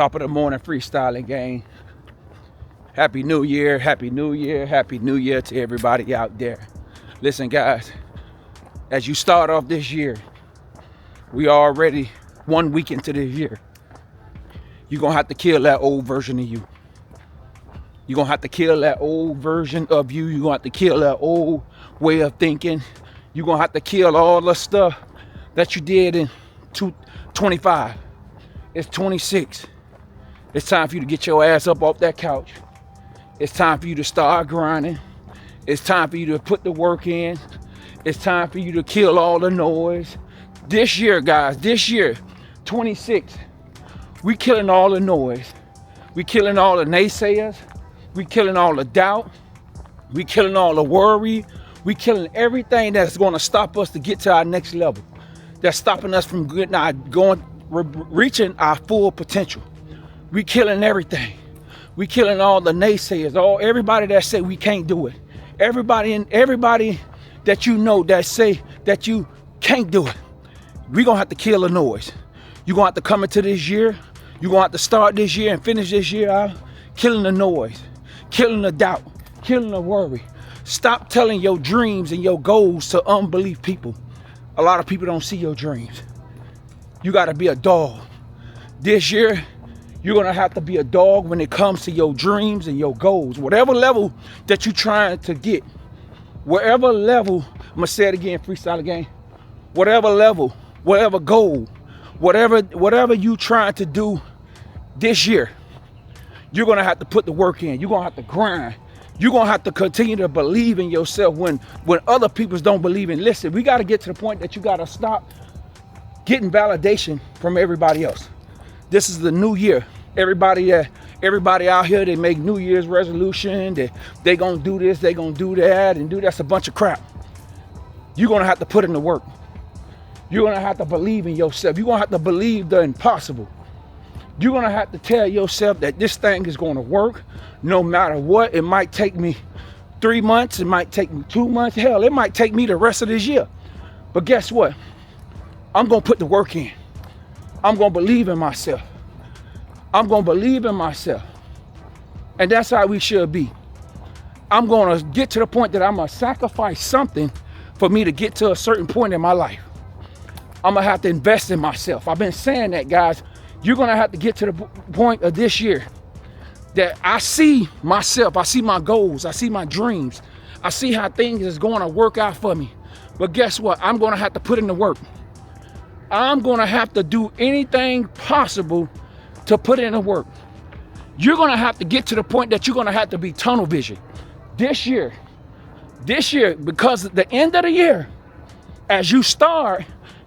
Top of the morning freestyling gang. Happy New Year, Happy New Year, Happy New Year to everybody out there. Listen, guys, as you start off this year, we are already 1 week into this year. You're going to have to kill that old version of you. You're going to have to kill that old version of you. You're going to have to kill that old way of thinking. You're going to have to kill all the stuff that you did in 25. It's 26. It's time for you to get your ass up off that couch. It's time for you to start grinding. It's time for you to put the work in. It's time for you to kill all the noise. This year, guys, 26, we killing all the noise. We killing all the naysayers. We killing all the doubt. We killing all the worry. We killing everything that's going to stop us to get to our next level. That's stopping us from reaching our full potential. We killing everything. We killing all the naysayers, everybody that say we can't do it. Everybody that you know that say that you can't do it. We're gonna have to kill the noise. You're gonna have to come into this year. You're gonna have to start this year and finish this year out killing the noise, killing the doubt, killing the worry. Stop telling your dreams and your goals to unbelief people. A lot of people don't see your dreams. You gotta be a dog. This year, you're gonna have to be a dog when it comes to your dreams and your goals. Whatever level that you're trying to get, wherever level, I'm gonna say it again, freestyle again. Whatever level, whatever goal, whatever you trying to do this year, you're gonna have to put the work in. You're gonna have to grind. You're gonna have to continue to believe in yourself when other people don't believe in. Listen, we gotta get to the point that you gotta stop getting validation from everybody else. This is the new year. Everybody out here, they make New Year's resolution that they gonna do this, they gonna do that, and that's a bunch of crap. You're gonna have to put in the work. You're gonna have to believe in yourself. You're gonna have to believe the impossible. You're gonna have to tell yourself that this thing is gonna work no matter what. It might take me 3 months, it might take me 2 months, hell, it might take me the rest of this year. But guess what? I'm gonna put the work in. I'm gonna believe in myself. I'm gonna believe in myself. And that's how we should be. I'm gonna get to the point that I'm gonna sacrifice something for me to get to a certain point in my life. I'm gonna have to invest in myself. I've been saying that, guys. You're gonna have to get to the point of this year that I see myself, I see my goals, I see my dreams, I see how things is gonna work out for me. But guess what? I'm gonna have to put in the work. I'm gonna have to do anything possible to put in the work. You're gonna have to get to the point that you're gonna have to be tunnel vision. This year, because at the end of the year, as you start,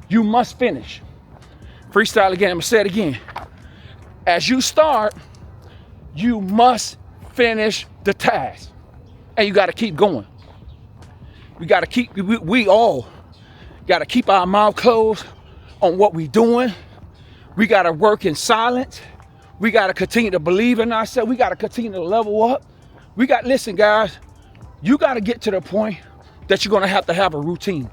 you must finish. Freestyle again, I'm gonna say it again. As you start, you must finish the task. And you gotta keep going. We all gotta keep our mouth closed on what we doing. We gotta work in silence. We gotta continue to believe in ourselves. We gotta continue to level up. Listen, guys, you gotta get to the point that you're gonna have a routine.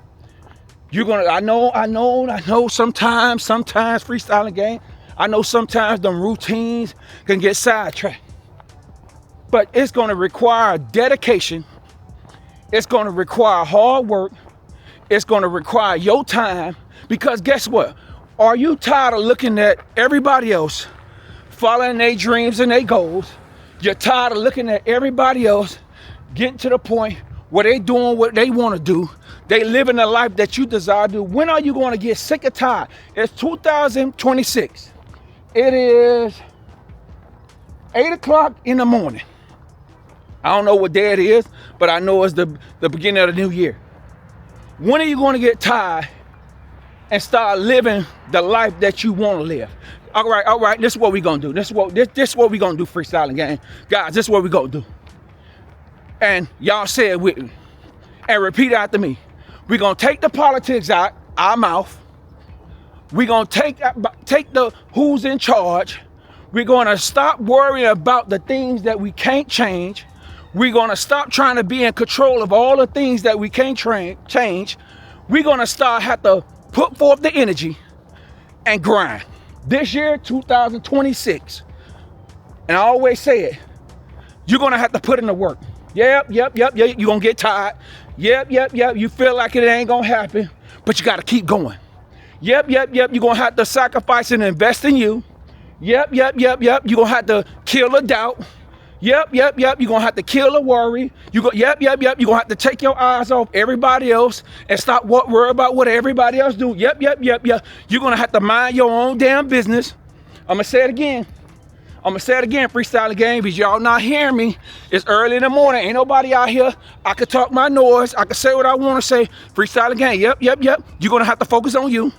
I know sometimes freestyling game, I know sometimes them routines can get sidetracked. But it's gonna require dedication. It's gonna require hard work. It's gonna require your time. Because guess what? Are you tired of looking at everybody else following their dreams and their goals? You're tired of looking at everybody else getting to the point where they doing what they want to do. They living the life that you desire to do. When are you going to get sick or tired? It's 2026. It is 8 o'clock in the morning. I don't know what day it is, but I know it's the beginning of the new year. When are you going to get tired and start living the life that you want to live? All right, this is what we're going to do. This is what we're going to do, freestyling gang. Guys, this is what we're going to do. And y'all say it with me. And repeat after me. We're going to take the politics out our mouth. We're going to take the who's in charge. We're going to stop worrying about the things that we can't change. We're going to stop trying to be in control of all the things that we can't change. We're going to have to put forth the energy and grind. This year, 2026, And I always say it, you're going to have to put in the work. Yep. You're going to get tired. Yep. You feel like it ain't going to happen, but you got to keep going. Yep. You're going to have to sacrifice and invest in you. Yep. You're going to have to kill a doubt. Yep. You're going to have to kill a worry. You're going to have to take your eyes off everybody else and stop worry about what everybody else do. Yep. You're going to have to mind your own damn business. I'm going to say it again, Freestyling Gang, because y'all not hearing me. It's early in the morning. Ain't nobody out here. I could talk my noise. I could say what I want to say. Freestyling Gang, yep. You're going to have to focus on you.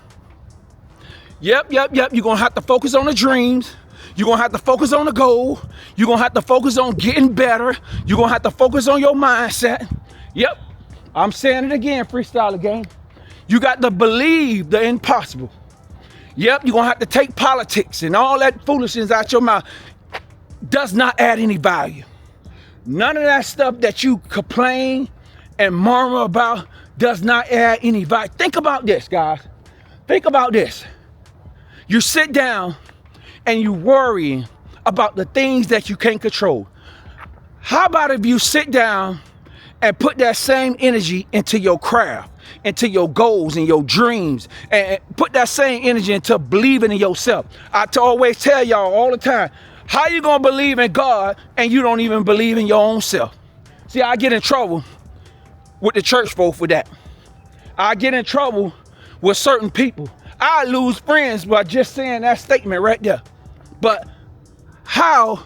Yep. You're going to have to focus on the dreams. You're going to have to focus on the goal. You're going to have to focus on getting better. You're going to have to focus on your mindset. Yep. I'm saying it again, Freestyling Gang. You got to believe the impossible. Yep, you're going to have to take politics and all that foolishness out your mouth. Does not add any value. None of that stuff that you complain and murmur about does not add any value. Think about this, guys. Think about this. You sit down and you worry about the things that you can't control. How about if you sit down and put that same energy into your craft, into your goals and your dreams, and put that same energy into believing in yourself? I always tell y'all all the time, how you gonna believe in God and you don't even believe in your own self? See, I get in trouble with the church folk for that. I get in trouble with certain people. I lose friends by just saying that statement right there. But how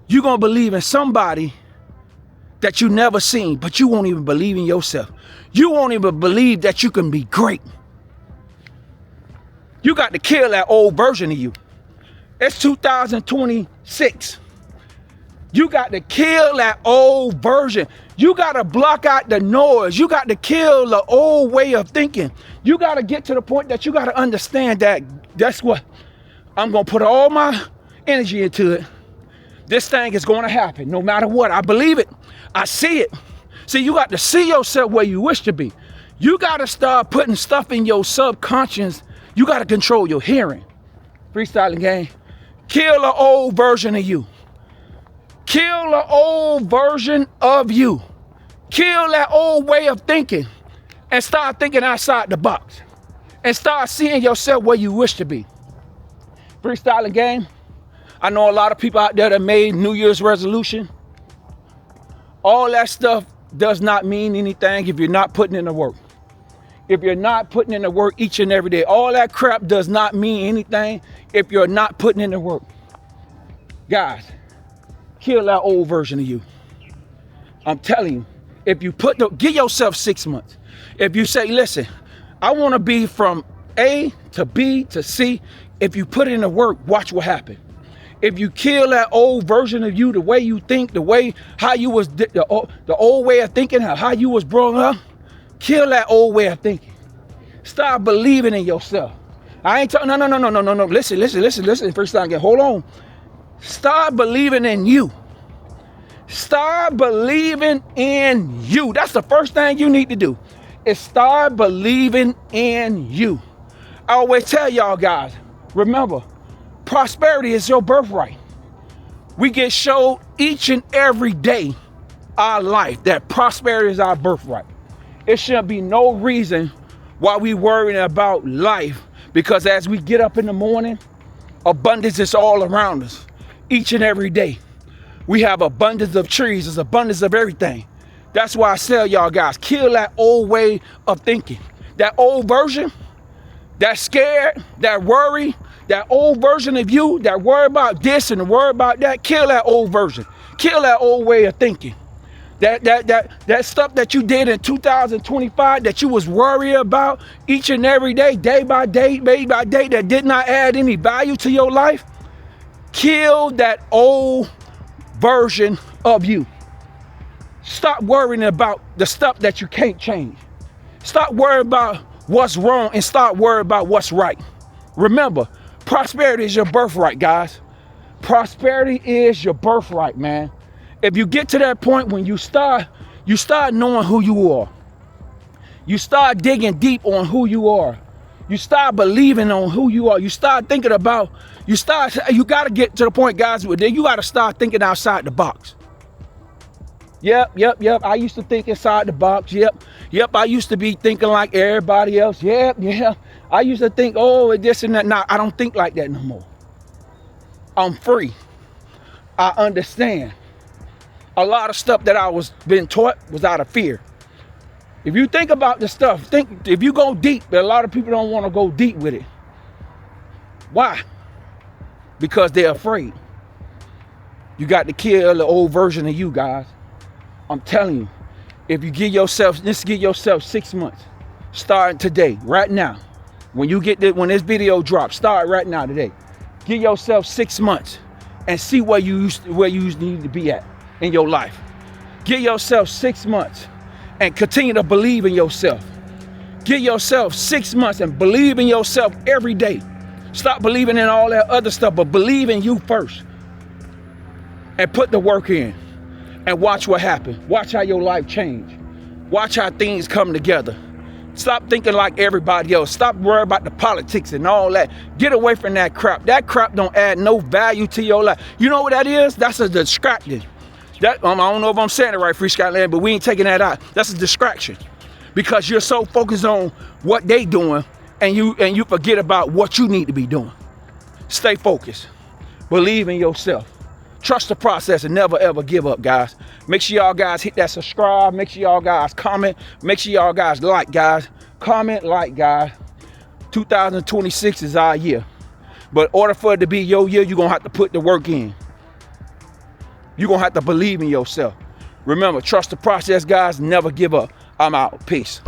you gonna believe in somebody that you never seen, but you won't even believe in yourself? You won't even believe that you can be great. You got to kill that old version of you. It's 2026. You got to kill that old version. You got to block out the noise. You got to kill the old way of thinking. You got to get to the point that you got to understand that that's what I'm going to put all my energy into it. This thing is going to happen no matter what. I believe it. I see it. See, you got to see yourself where you wish to be. You got to start putting stuff in your subconscious. You got to control your hearing. Freestyling Gang. Kill the old version of you. Kill the old version of you. Kill that old way of thinking and start thinking outside the box. And start seeing yourself where you wish to be. Freestyling Gang. I know a lot of people out there that made New Year's resolution. All that stuff does not mean anything if you're not putting in the work. If you're not putting in the work each and every day, all that crap does not mean anything if you're not putting in the work. Guys, kill that old version of you. I'm telling you, if you give yourself 6 months. If you say, listen, I want to be from A to B to C. If you put in the work, watch what happens. If you kill that old version of you, the way you think, the way how you was, the old way of thinking, how you was brought up, kill that old way of thinking. Start believing in yourself. I ain't talking, no. Listen. First time again, hold on. Start believing in you. Start believing in you. That's the first thing you need to do, is start believing in you. I always tell y'all guys, remember, prosperity is your birthright. We get showed each and every day our life that prosperity is our birthright. It shouldn't be no reason why we worrying about life, because as we get up in the morning, abundance is all around us each and every day. We have abundance of trees, there's abundance of everything. That's why I tell y'all guys, kill that old way of thinking. That old version, that scared, that worry, that old version of you that worry about this and worry about that, kill that old version. Kill that old way of thinking. That stuff that you did in 2025 that you was worried about each and every day, day by day, that did not add any value to your life. Kill that old version of you. Stop worrying about the stuff that you can't change. Stop worrying about what's wrong and start worrying about what's right. Remember, prosperity is your birthright, guys. Prosperity is your birthright, man. If you get to that point when you start knowing who you are. You start digging deep on who you are. You start believing on who you are. You start thinking about, you got to get to the point, guys, where you got to start thinking outside the box. Yep. I used to think inside the box. Yep. I used to be thinking like everybody else. Yep. I used to think, oh, this and that. Now, I don't think like that no more. I'm free. I understand. A lot of stuff that I was being taught was out of fear. If you think about the stuff, if you go deep, but a lot of people don't want to go deep with it. Why? Because they're afraid. You got to kill the old version of you, guys. I'm telling you, if you give yourself 6 months, starting today, right now, when this video drops, start right now today. Give yourself 6 months and see where you need to be at in your life. Give yourself 6 months and continue to believe in yourself. Give yourself 6 months and believe in yourself every day. Stop believing in all that other stuff, but believe in you first. And put the work in. And watch what happens. Watch how your life change. Watch how things come together. Stop thinking like everybody else. Stop worrying about the politics and all that. Get away from that crap. That crap don't add no value to your life. You know what that is? That's a distraction. I don't know if I'm saying it right, Free Scotland, but we ain't taking that out. That's a distraction. Because you're so focused on what they doing and you forget about what you need to be doing. Stay focused. Believe in yourself. Trust the process and never ever give up, guys. Make sure y'all guys hit that subscribe. Make sure y'all guys comment. Make sure y'all guys like, guys. Comment, like, guys. 2026 is our year. But in order for it to be your year, you're going to have to put the work in. You're going to have to believe in yourself. Remember, trust the process, guys. Never give up. I'm out. Peace.